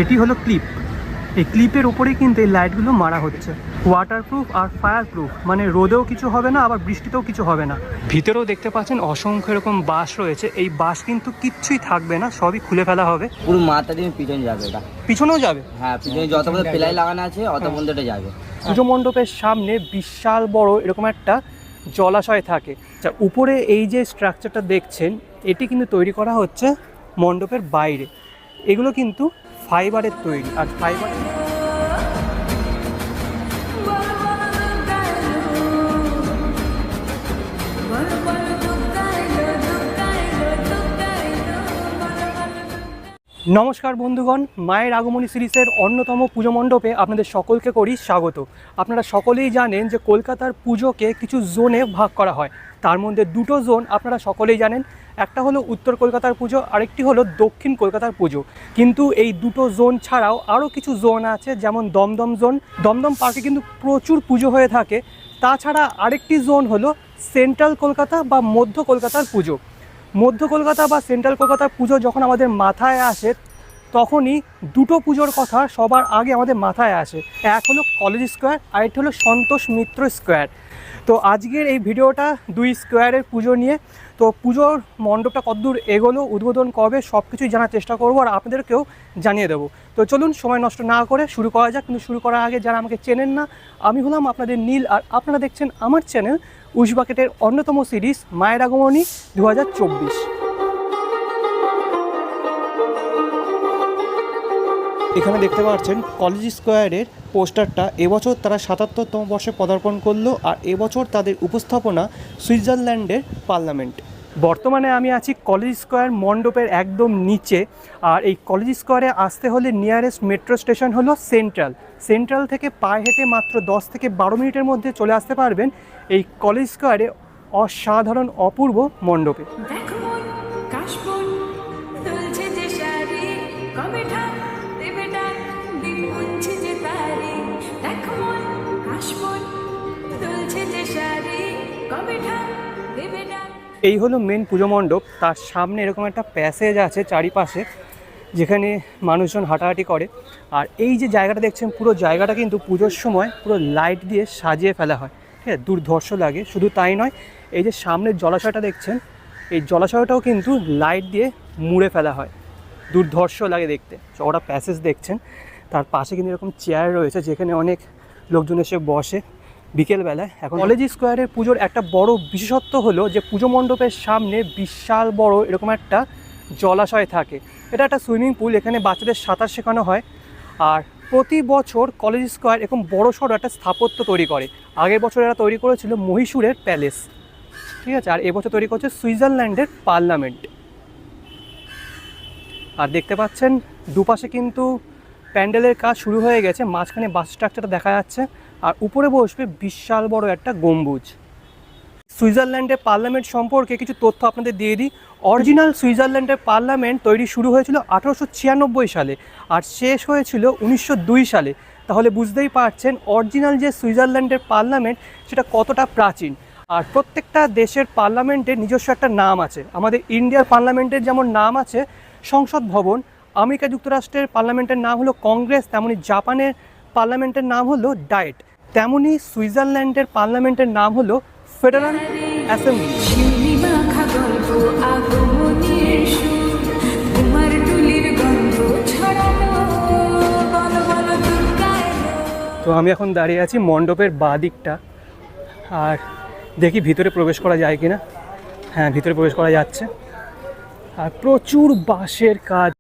এটি হলো ক্লিপ। এই ক্লিপের ওপরেই কিন্তু এই লাইটগুলো মারা হচ্ছে। ওয়াটারপ্রুফ আর ফায়ার প্রুফ, মানে রোদেও কিছু হবে না, আবার বৃষ্টিতেও কিছু হবে না। ভিতরেও দেখতে পাচ্ছেন অসংখ্য এরকম বাঁশ রয়েছে। এই বাঁশ কিন্তু কিচ্ছুই থাকবে না, সবই খুলে ফেলা হবে। পুরো মাথা দিয়ে পিছনে যাবে এটা। পিছনেও যাবে? হ্যাঁ, পিছনে যত পর্যন্ত প্লাই লাগানো আছে অত পর্যন্ত এটা যাবে। পুজো মণ্ডপের সামনে বিশাল বড় এরকম একটা জলাশয় থাকে। উপরে এই যে স্ট্রাকচারটা দেখছেন, এটি কিন্তু তৈরি করা হচ্ছে মণ্ডপের বাইরে। এগুলো কিন্তু ফাইবারের তৈরি। আর ফাইবার নমস্কার বন্ধুগণ, মায়ের আগমনী সিরিজের অন্যতম পুজো মণ্ডপে আপনাদের সকলকে করি স্বাগত। আপনারা সকলেই জানেন যে কলকাতার পুজোকে কিছু জোনে ভাগ করা হয়। তার মধ্যে দুটো জোন আপনারা সকলেই জানেন, একটা হলো উত্তর কলকাতার পুজো, আরেকটি হলো দক্ষিণ কলকাতার পুজো। কিন্তু এই দুটো জোন ছাড়াও আরও কিছু জোন আছে, যেমন দমদম জোন। দমদম পার্কে কিন্তু প্রচুর পুজো হয়ে থাকে। তাছাড়া আরেকটি জোন হলো সেন্ট্রাল কলকাতা বা মধ্য কলকাতার পুজো। মধ্য কলকাতা বা সেন্ট্রাল কলকাতার পুজো যখন আমাদের মাথায় আসে, তখনই দুটো পুজোর কথা সবার আগে আমাদের মাথায় আসে। এক হলো কলেজ স্কোয়ার, আরেকটি হলো সন্তোষ মিত্র স্কোয়ার। তো আজকের এই ভিডিওটা দুই স্কোয়ারের পুজো নিয়ে। তো পুজোর মণ্ডপটা কতদূর এগোলো, উদ্বোধন কবে, সব কিছুই জানার চেষ্টা করবো আর আপনাদেরকেও জানিয়ে দেবো। তো চলুন সময় নষ্ট না করে শুরু করা যাক। কিন্তু শুরু করার আগে যারা আমাকে চেনেন না, আমি হলাম আপনাদের নীল, আর আপনারা দেখছেন আমার চ্যানেল উশবাকেটের অন্যতম সিরিজ মায়ের আগমনী 2024। এখানে দেখতে পাচ্ছেন কলেজ স্কোয়ারের পোস্টারটা। এবছর তারা ৭৭তম বর্ষে পদার্পণ করলো, আর এবছর তাদের উপস্থাপনা সুইজারল্যান্ডের পার্লামেন্ট। বর্তমানে আমি আছি কলেজ স্কোয়ার মণ্ডপের একদম নিচে। আর এই কলেজ স্কোয়ারে আসতে হলে নিয়ারেস্ট মেট্রো স্টেশন হলো সেন্ট্রাল থেকে পায়ে হেঁটে মাত্র 10 থেকে 12 মিনিটের মধ্যে চলে আসতে পারবেন এই কলেজ স্কোয়ারে অসাধারণ অপূর্ব মণ্ডপে। এই হলো মেন পুজো মণ্ডপ। তার সামনে এরকম একটা প্যাসেজ আছে চারিপাশে, যেখানে মানুষজন হাঁটাহাঁটি করে। আর এই যে জায়গাটা দেখছেন, পুরো জায়গাটা কিন্তু পুজোর সময় পুরো লাইট দিয়ে সাজিয়ে ফেলা হয়। ঠিক আছে, দুর্ধর্ষ লাগে। শুধু তাই নয়, এই যে সামনের জলাশয়টা দেখছেন, এই জলাশয়টাও কিন্তু লাইট দিয়ে মুড়ে ফেলা হয়। দুর্ধর্ষ লাগে দেখতে। ওটা প্যাসেজ দেখছেন, তার পাশে কিন্তু এরকম চেয়ার রয়েছে, যেখানে অনেক লোকজন এসে বসে বিকেলবেলায়। এখন কলেজ স্কোয়ারের পুজোর একটা বড় বিশেষত্ব হলো যে পুজো মণ্ডপের সামনে বিশাল বড় এরকম একটা জলাশয় থাকে। এটা একটা সুইমিং পুল, এখানে বাচ্চাদের সাঁতার শেখানো হয়। আর প্রতি বছর কলেজ স্কোয়ার এরকম বড় সড়ো একটা স্থাপত্য তৈরি করে। আগের বছর এরা তৈরি করেছিল মহীশূরের প্যালেস, ঠিক আছে। আর এবছর তৈরি করছে সুইজারল্যান্ডের পার্লামেন্ট। আর দেখতে পাচ্ছেন দুপাশে কিন্তু প্যান্ডেলের কাজ শুরু হয়ে গেছে। মাঝখানে বাস স্ট্রাকচারটা দেখা যাচ্ছে, আর উপরে বসবে বিশাল বড় একটা গম্বুজ। সুইজারল্যান্ডের পার্লামেন্ট সম্পর্কে কিছু তথ্য আপনাদের দিয়ে দিই। অরিজিনাল সুইজারল্যান্ডের পার্লামেন্ট তৈরি শুরু হয়েছিল 1896 সালে, আর শেষ হয়েছিল 1902 সালে। তাহলে বুঝতেই পারছেন অরিজিনাল যে সুইজারল্যান্ডের পার্লামেন্ট সেটা কতটা প্রাচীন। আর প্রত্যেকটা দেশের পার্লামেন্টের নিজস্ব একটা নাম আছে। আমাদের ইন্ডিয়ার পার্লামেন্টের যেমন নাম আছে সংসদ ভবন, আমেরিকা যুক্তরাষ্ট্রের পার্লামেন্টের নাম হলো কংগ্রেস, তেমনি জাপানের পার্লামেন্টের নাম হলো ডায়েট, তেমনি সুইজারল্যান্ডের পার্লামেন্টের নাম হলো ফেডারেল অ্যাসেম্বলি। তো আমি এখন দাঁড়িয়ে আছি মণ্ডপের বাঁ দিকটা, আর দেখি ভিতরে প্রবেশ করা যায় কিনা। হ্যাঁ, ভিতরে প্রবেশ করা যাচ্ছে। আর প্রচুর বাঁশের কাজ,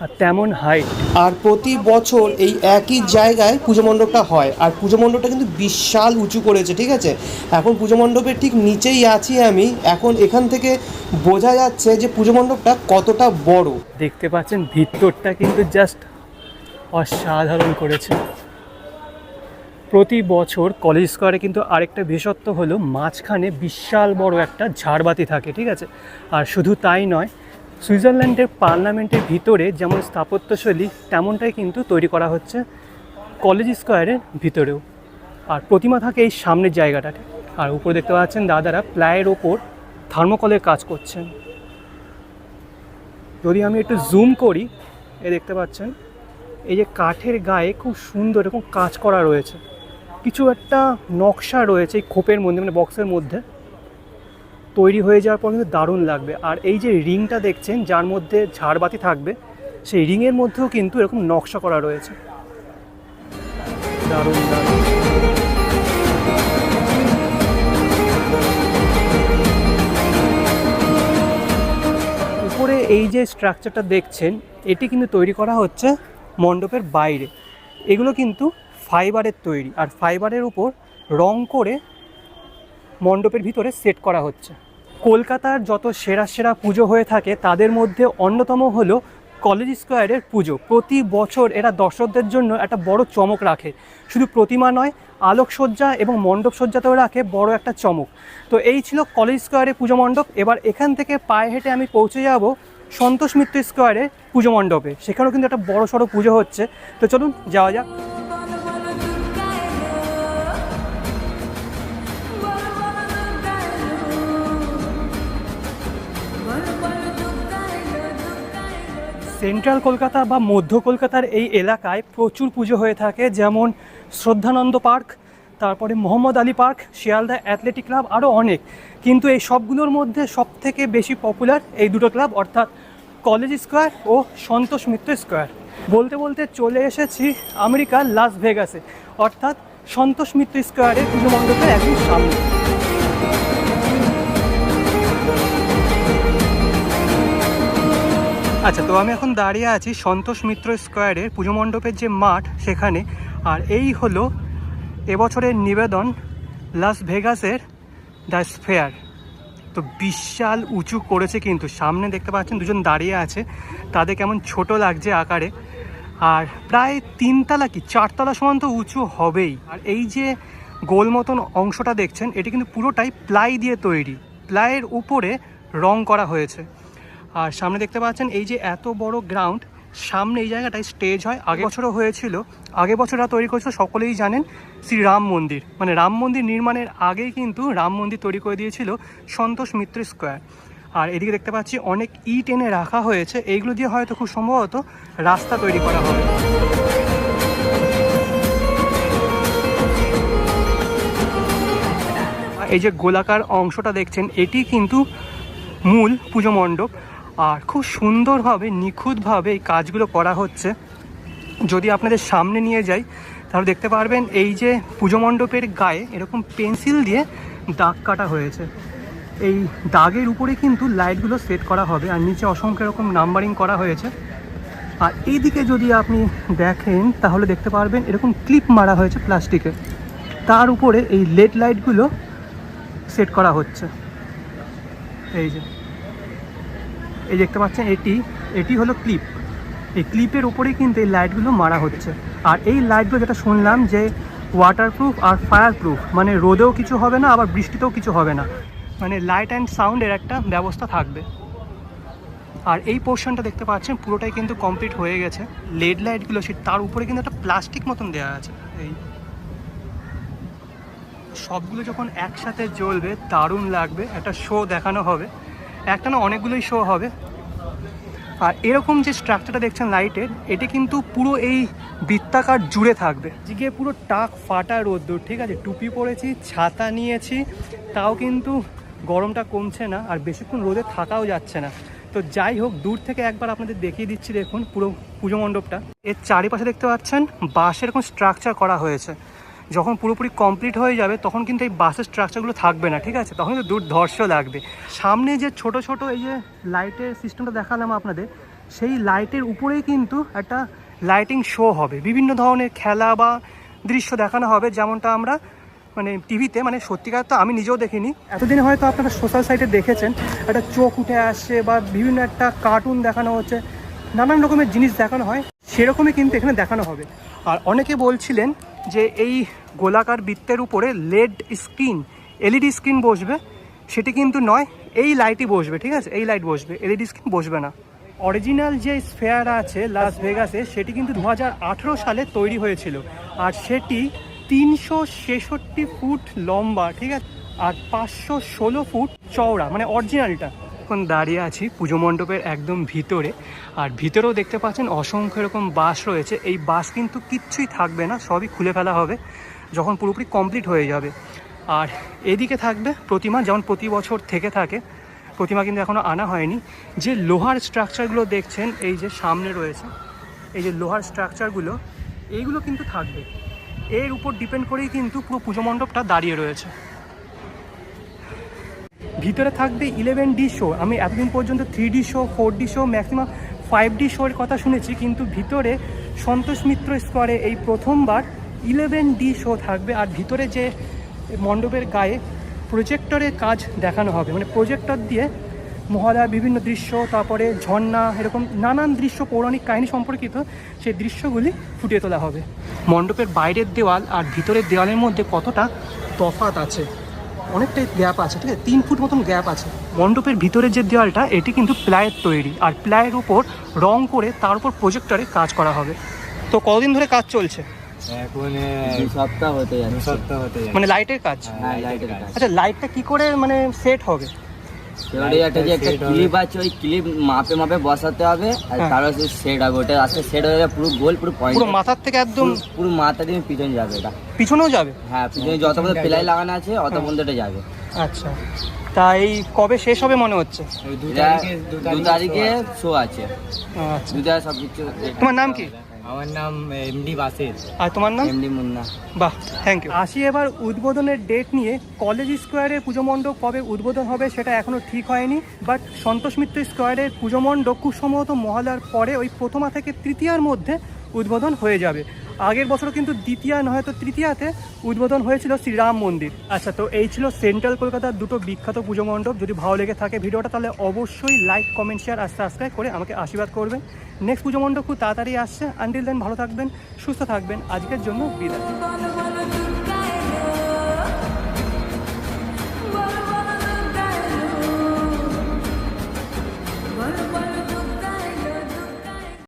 আর তেমন হাইট। আর প্রতি বছর এই একই জায়গায় পুজো মণ্ডপটা হয়। আর পুজো মণ্ডপটা কিন্তু বিশাল উঁচু করেছে, ঠিক আছে। এখন পুজো মণ্ডপের ঠিক নিচেই আছি আমি। এখন এখান থেকে বোঝা যাচ্ছে যে পুজো মণ্ডপটা কতটা বড়। দেখতে পাচ্ছেন ভিতরটা কিন্তু জাস্ট অসাধারণ করেছে। প্রতি বছর কলেজ স্কোয়ারে কিন্তু আরেকটা বিশেষত্ব হলো মাঝখানে বিশাল বড় একটা ঝাড়বাতি থাকে, ঠিক আছে। আর শুধু তাই নয়, সুইজারল্যান্ডের পার্লামেন্টের ভিতরে যেমন স্থাপত্যশৈলী, তেমনটাই কিন্তু তৈরি করা হচ্ছে কলেজ স্কোয়ারের ভিতরেও। আর প্রতিমা থাকে এই সামনের জায়গাটাতে। আর উপরে দেখতে পাচ্ছেন দাদারা প্লায়ের ওপর থার্মোকলের কাজ করছেন। যদি আমি একটু জুম করি, এ দেখতে পাচ্ছেন এই যে কাঠের গায়ে খুব সুন্দর এরকম কাজ করা রয়েছে, কিছু একটা নকশা রয়েছে এই খোপের মধ্যে, মানে বক্সের মধ্যে। তৈরি হয়ে যাওয়ার পর কিন্তু দারুণ লাগবে। আর এই যে রিংটা দেখছেন যার মধ্যে ঝাড়বাতি থাকবে, সেই রিংয়ের মধ্যেও কিন্তু এরকম নকশা করা রয়েছে। দারুণ দারুণ। উপরে এই যে স্ট্রাকচারটা দেখছেন এটি কিন্তু তৈরি করা হচ্ছে মণ্ডপের বাইরে। এগুলো কিন্তু ফাইবারের তৈরি, আর ফাইবারের উপর রং করে মণ্ডপের ভিতরে সেট করা হচ্ছে। কলকাতার যত সেরা সেরা পুজো হয়ে থাকে তাদের মধ্যে অন্যতম হলো কলেজ স্কোয়ারের পুজো। প্রতি বছর এরা দর্শকদের জন্য একটা বড় চমক রাখে, শুধু প্রতিমা নয়, আলোকসজ্জা এবং মণ্ডপ সজ্জাতেও রাখে বড় একটা চমক। তো এই ছিল কলেজ স্কোয়ারের পুজো মণ্ডপ। এবার এখান থেকে পায়ে হেঁটে আমি পৌঁছে যাব সন্তোষ মিত্র স্কোয়ারের পুজো মণ্ডপে। সেখানেও কিন্তু একটা বড় সড়ো পুজো হচ্ছে। তো চলুন যাওয়া যাক। সেন্ট্রাল কলকাতা বা মধ্য কলকাতার এই এলাকায় প্রচুর পুজো হয়ে থাকে, যেমন শ্রদ্ধানন্দ পার্ক, তারপরে Mohammad Ali park, Sealdah athletic club, আরও অনেক। কিন্তু এই সবগুলোর মধ্যে সবথেকে বেশি পপুলার এই দুটো ক্লাব, অর্থাৎ কলেজ স্কোয়ার ও সন্তোষ মিত্র স্কোয়ার। বলতে বলতে চলে এসেছি আমেরিকার লাস ভেগাসে, অর্থাৎ সন্তোষ মিত্র স্কোয়ারের পুজো মণ্ডপের একদম সামনে। আচ্ছা, তো আমি এখন দাঁড়িয়ে আছি সন্তোষ মিত্র স্কোয়ারের পুজো মণ্ডপের যে মাঠ সেখানে। আর এই হলো এবছরের নিবেদন লাস ভেগাসের দ্য স্ফেয়ার। তো বিশাল উঁচু করেছে, কিন্তু সামনে দেখতে পাচ্ছেন দুজন দাঁড়িয়ে আছে, তাদের কেমন ছোট লাগছে আকারে। আর প্রায় 3 তলা কি 4 তলা সমান তো উঁচু হবেই। আর এই যে গোল মতন অংশটা দেখছেন এটি কিন্তু পুরোটাই প্লাই দিয়ে তৈরি, প্লাইয়ের উপরে রং করা হয়েছে। আর সামনে দেখতে পাচ্ছেন এই যে এত বড় গ্রাউন্ড, সামনে এই জায়গাটায় স্টেজ হয়। আগের বছরও হয়েছিল, আগের বছররা তৈরি করেছিল সকলেই জানেন শ্রী রাম মন্দির, মানে রাম মন্দির নির্মাণের আগেই কিন্তু রাম মন্দির তৈরি করে দিয়েছিল সন্তোষ মিত্র স্কোয়ার। আর এদিকে দেখতে পাচ্ছি অনেক ইট এনে রাখা হয়েছে, এইগুলো দিয়ে হয়তো খুব সম্ভবত রাস্তা তৈরি করা হবে। এই যে গোলাকার অংশটা দেখছেন এটি কিন্তু মূল পুজো মণ্ডপ, আর খুব সুন্দরভাবে নিখুঁতভাবে এই কাজগুলো করা হচ্ছে। যদি আপনাদের সামনে নিয়ে যাই তাহলে দেখতে পারবেন এই যে পুজো মণ্ডপের গায়ে এরকম পেন্সিল দিয়ে দাগ কাটা হয়েছে। এই দাগের উপরে কিন্তু লাইটগুলো সেট করা হবে, আর নিচে অসংখ্য এরকম নাম্বারিং করা হয়েছে। আর এইদিকে যদি আপনি দেখেন তাহলে দেখতে পারবেন এরকম ক্লিপ মারা হয়েছে প্লাস্টিকে, তার উপরে এই লেড লাইটগুলো সেট করা হচ্ছে। এই যে এই দেখতে পাচ্ছেন এটি হলো ক্লিপ, এই ক্লিপের উপরেই কিন্তু এই লাইটগুলো মারা হচ্ছে। আর এই লাইটগুলো যেটা শুনলাম যে ওয়াটারপ্রুফ আর ফায়ার প্রুফ, মানে রোদেও কিছু হবে না আবার বৃষ্টিতেও কিছু হবে না, মানে লাইট অ্যান্ড সাউন্ডের একটা ব্যবস্থা থাকবে। আর এই পোর্শনটা দেখতে পাচ্ছেন পুরোটাই কিন্তু কমপ্লিট হয়ে গেছে। লেড লাইটগুলো তার উপরে কিন্তু একটা প্লাস্টিক মতন দেওয়া আছে। এই সবগুলো যখন একসাথে জ্বলবে দারুণ লাগবে, একটা শো দেখানো হবে, একটা না অনেকগুলোই শো হবে। আর এরকম যে স্ট্রাকচারটা দেখছেন লাইটের, এটি কিন্তু পুরো এই বৃত্তাকার জুড়ে থাকবে। জিগে পুরো টাক ফাটা রোদ্দুর, ঠিক আছে, টুপি পরেছি, ছাতা নিয়েছি, তাও কিন্তু গরমটা কমছে না, আর বেশিক্ষণ রোদে থাকাও যাচ্ছে না। তো যাই হোক, দূর থেকে একবার আপনাদের দেখিয়ে দিচ্ছি, দেখুন পুরো পুজো মণ্ডপটা। এর চারিপাশে দেখতে পাচ্ছেন বাঁশের এরকম স্ট্রাকচার করা হয়েছে। যখন পুরোপুরি কমপ্লিট হয়ে যাবে তখন কিন্তু এই বাসের স্ট্রাকচারগুলো থাকবে না, ঠিক আছে, তখন কিন্তু দুর্ধর্ষ লাগবে। সামনে যে ছোট ছোট এই যে লাইটের সিস্টেমটা দেখালাম আপনাদের, সেই লাইটের উপরেই কিন্তু একটা লাইটিং শো হবে, বিভিন্ন ধরনের খেলা বা দৃশ্য দেখানো হবে, যেমনটা আমরা মানে টিভিতে, মানে সত্যিকার তো আমি নিজেও দেখিনি। এতদিনে হয়তো আপনারা সোশ্যাল সাইটে দেখেছেন একটা চোখ উঠে আসছে বা বিভিন্ন একটা কার্টুন দেখানো হচ্ছে, নানান রকমের জিনিস দেখানো হয়, সেরকমই কিন্তু এখানে দেখানো হবে। আর অনেকে বলছিলেন যে এই গোলাকার বৃত্তের উপরে লেড স্ক্রিন, এলইডি স্ক্রিন বসবে, সেটি কিন্তু নয়, এই লাইটই বসবে, ঠিক আছে, এই লাইট বসবে, এলইডি স্ক্রিন বসবে না। অরিজিনাল যে স্ফেয়ার আছে লাস ভেগাসে সেটি কিন্তু 2018 সালে তৈরি হয়েছিল, আর সেটি 366 ফুট লম্বা, ঠিক আছে, আর 516 ফুট চওড়া, মানে অরিজিনালটা। এখন দাঁড়িয়ে আছি পুজো মণ্ডপের একদম ভিতরে, আর ভিতরেও দেখতে পাচ্ছেন অসংখ্য এরকম বাঁশ রয়েছে। এই বাঁশ কিন্তু কিচ্ছুই থাকবে না, সবই খুলে ফেলা হবে যখন পুরোপুরি কমপ্লিট হয়ে যাবে। আর এদিকে থাকবে প্রতিমা, যেমন প্রতি বছর থেকে থাকে। প্রতিমা কিন্তু এখনও আনা হয়নি। যে লোহার স্ট্রাকচারগুলো দেখছেন এই যে সামনে রয়েছে, এই যে লোহার স্ট্রাকচারগুলো, এইগুলো কিন্তু থাকবে। এর উপর ডিপেন্ড করেই কিন্তু পুরো পুজো মণ্ডপটা দাঁড়িয়ে রয়েছে। ভিতরে থাকবে 11D শো। আমি এতদিন পর্যন্ত 3D show, 4D show, maximum 5D শোর কথা শুনেছি, কিন্তু ভিতরে সন্তোষ মিত্র স্কোয়ারে এই প্রথমবার 11D শো থাকবে। আর ভিতরে যে মণ্ডপের গায়ে প্রজেক্টরের কাজ দেখানো হবে, মানে প্রজেক্টর দিয়ে মহালয়ার বিভিন্ন দৃশ্য, তারপরে ঝর্ণা, এরকম নানান দৃশ্য, পৌরাণিক কাহিনী সম্পর্কিত সেই দৃশ্যগুলি ফুটিয়ে তোলা হবে। মণ্ডপের বাইরের দেওয়াল আর ভিতরের দেওয়ালের মধ্যে কতটা তফাৎ আছে, অনেকটাই গ্যাপ আছে, ঠিক আছে, 3 ফুট মতন গ্যাপ আছে। মণ্ডপের ভিতরের যে দেওয়ালটা, এটি কিন্তু প্লাইয়ের তৈরি, আর প্লাইয়ের উপর রং করে তার উপর প্রজেক্টরে কাজ করা হবে। তো কতদিন ধরে কাজ চলছে? এখন 2 সপ্তাহ হতে যাচ্ছে। মানে লাইটের কাজ? হ্যাঁ, লাইটের কাজ। আচ্ছা, লাইটটা কি করে মানে সেট হবে? এবারে একটা ক্লিপ আছে, ওই ক্লিপ মাপে মাপে বসাতে হবে, আর হ্যাঁ। তারপর সেট হবে। ওটা আসলে সেট হয়ে যাবে পুরো গোল, পুরো পয়েন্ট, পুরো মাথার থেকে একদম পুরো মাথা দিয়ে পিছনে যাবে এটা। পিছনেও যাবে? হ্যাঁ, পিছনে যত পর্যন্ত প্লাই লাগানো আছে অত পর্যন্ত এটা যাবে। আচ্ছা, তা এই কবে শেষ হবে মনে হচ্ছে? 2 তারিখে শো আছে। আচ্ছা, 2 তারিখে সব কিছু। তোমার নাম কি? আমার নাম এমডি বাসির। আর তোমার নাম? এমডি মুন্না। বাহ, থ্যাংক ইউ। আসি এবার উদ্বোধনের ডেট নিয়ে। কলেজ স্কোয়ারে পুজো মণ্ডপ কবে উদ্বোধন হবে সেটা এখনও ঠিক হয়নি, বাট সন্তোষ মিত্র স্কোয়ারের পুজো মণ্ডপ খুব সম্ভবত মহালয়ার পরে ওই প্রথমা থেকে তৃতীয়ার মধ্যে উদ্বোধন হয়ে যাবে। আগের বছরও কিন্তু দ্বিতীয়া নয়তো তৃতীয়াতে উদ্বোধন হয়েছিল শ্রীরাম মন্দির। আচ্ছা, তো এই ছিল সেন্ট্রাল কলকাতার দুটো বিখ্যাত পুজো মণ্ডপ। যদি ভালো লেগে থাকে ভিডিওটা, তাহলে অবশ্যই লাইক, কমেন্ট, শেয়ার আর সাবস্ক্রাইব করে আমাকে আশীর্বাদ করবেন। নেক্সট পুজো মণ্ডপ খুব তাড়াতাড়ি আসছে। আনটিল দেন ভালো থাকবেন, সুস্থ থাকবেন। আজকের জন্য বিদায়।